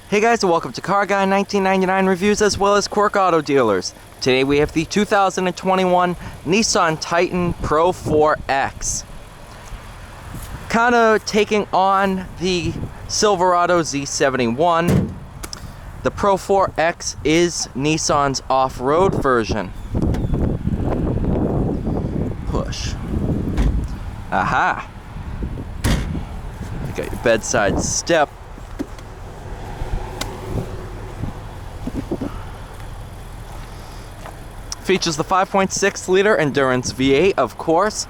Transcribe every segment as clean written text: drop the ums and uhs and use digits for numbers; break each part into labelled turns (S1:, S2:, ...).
S1: Hey guys, and welcome to Car Guy 1999 Reviews as well as Quirk Auto Dealers. Today we have the 2021 Nissan Titan Pro-4X. Kind of taking on the Silverado Z71. The Pro-4X is Nissan's off-road version. Push. Aha! You got your bedside step. Features the 5.6 liter Endurance V8, of course,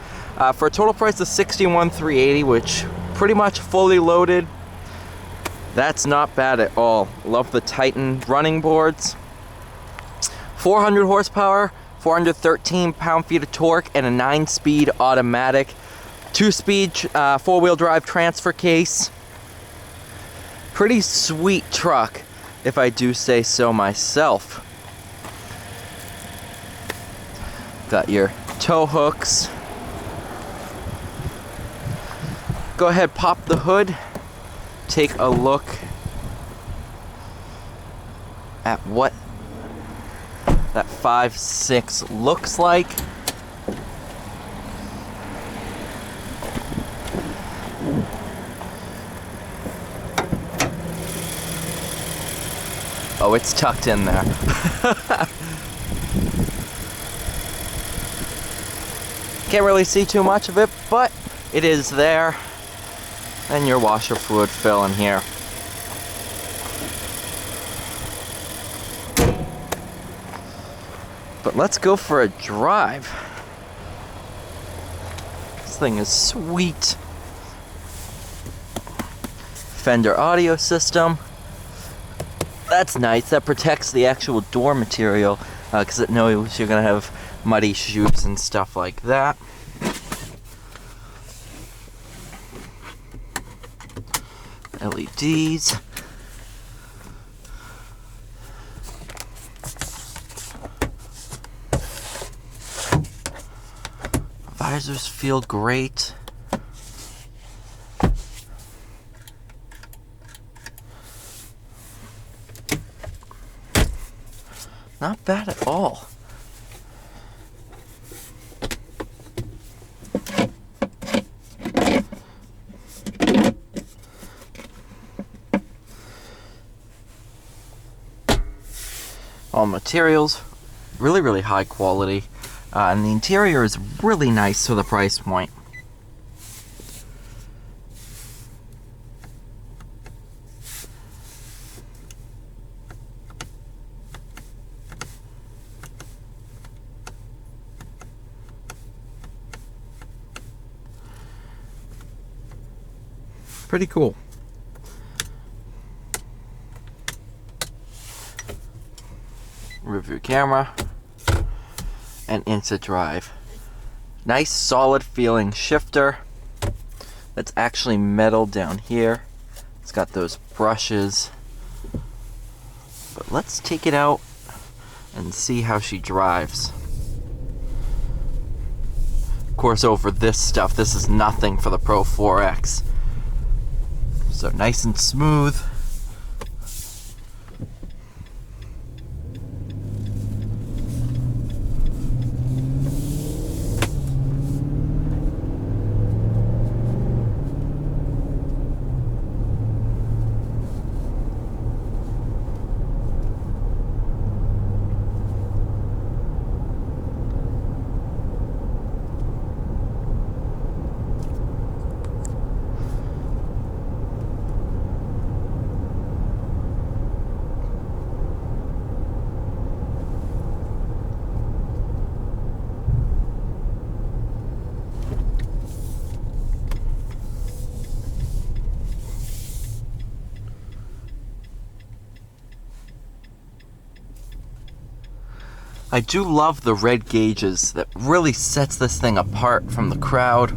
S1: for a total price of $61,380, which pretty much fully loaded. That's not bad at all. Love the Titan running boards. 400 horsepower, 413 pound-feet of torque, and a 9-speed automatic. 2-speed 4-wheel drive transfer case. Pretty sweet truck, if I do say so myself. Got your tow hooks. Go ahead, pop the hood. Take a look at what that 5.6 looks like. Oh, it's tucked in there. Can't really see too much of it, but it is there. And your washer fluid fill in here. But let's go for a drive. This thing is sweet. Fender audio system. That's nice. That protects the actual door material because it knows you're going to have muddy shoes and stuff like that. LEDs. Visors feel great. Not bad at all. All materials, really high quality, and the interior is really nice for the price point. Pretty cool. Review camera and instant drive. Nice solid feeling shifter that's actually metal down here. It's got those brushes. But let's take it out and see how she drives. Of course, over this stuff, this is nothing for the Pro-4X. So nice and smooth. I do love the red gauges. That really sets this thing apart from the crowd.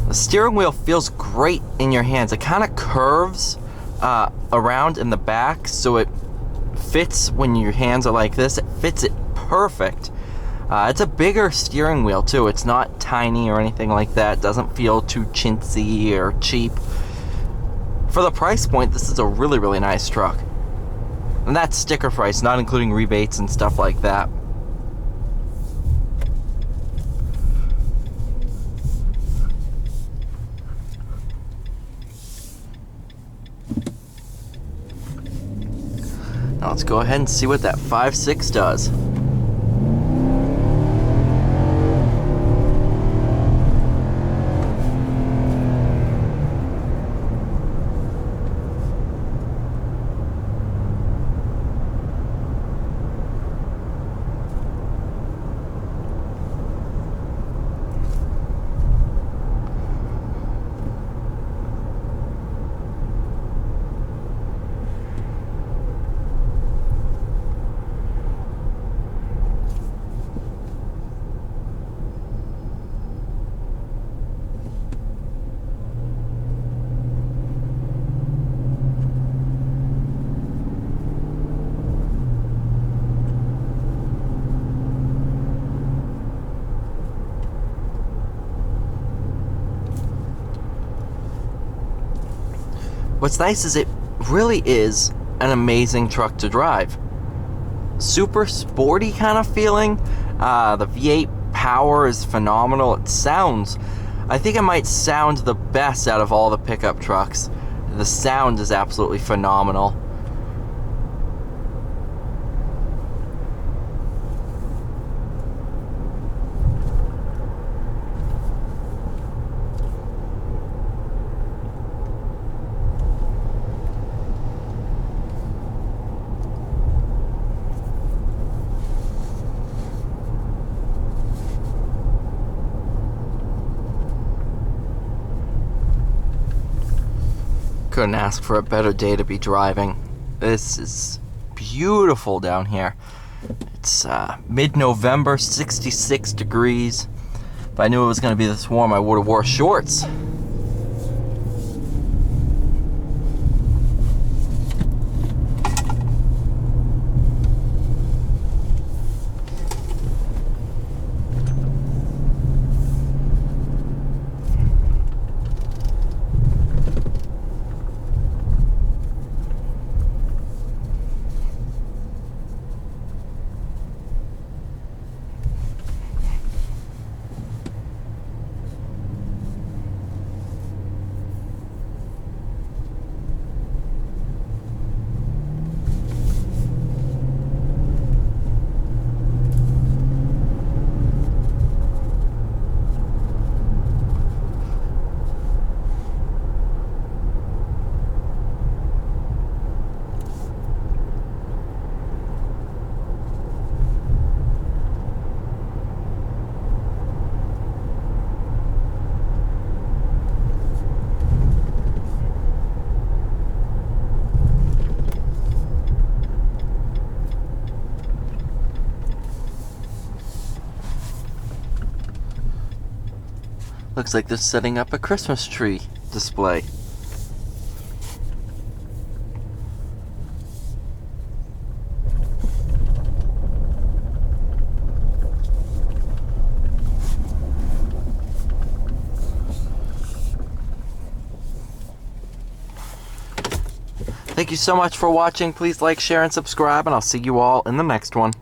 S1: The steering wheel feels great in your hands. It kind of curves around in the back, so it fits when your hands are like this. It fits it perfect. It's a bigger steering wheel too. It's not tiny or anything like that. It doesn't feel too chintzy or cheap. For the price point, this is a really, really nice truck. And that's sticker price, not including rebates and stuff like that. Now let's go ahead and see what that 5.6 does. What's nice is it really is an amazing truck to drive. Super sporty kind of feeling. The V8 power is phenomenal. It sounds, I think it might sound the best out of all the pickup trucks. The sound is absolutely phenomenal. Couldn't ask for a better day to be driving. This is beautiful down here. It's mid-November, 66 degrees. If I knew it was going to be this warm, I would have wore shorts. Looks like they're setting up a Christmas tree display. Thank you so much for watching. Please like, share, and subscribe, and I'll see you all in the next one.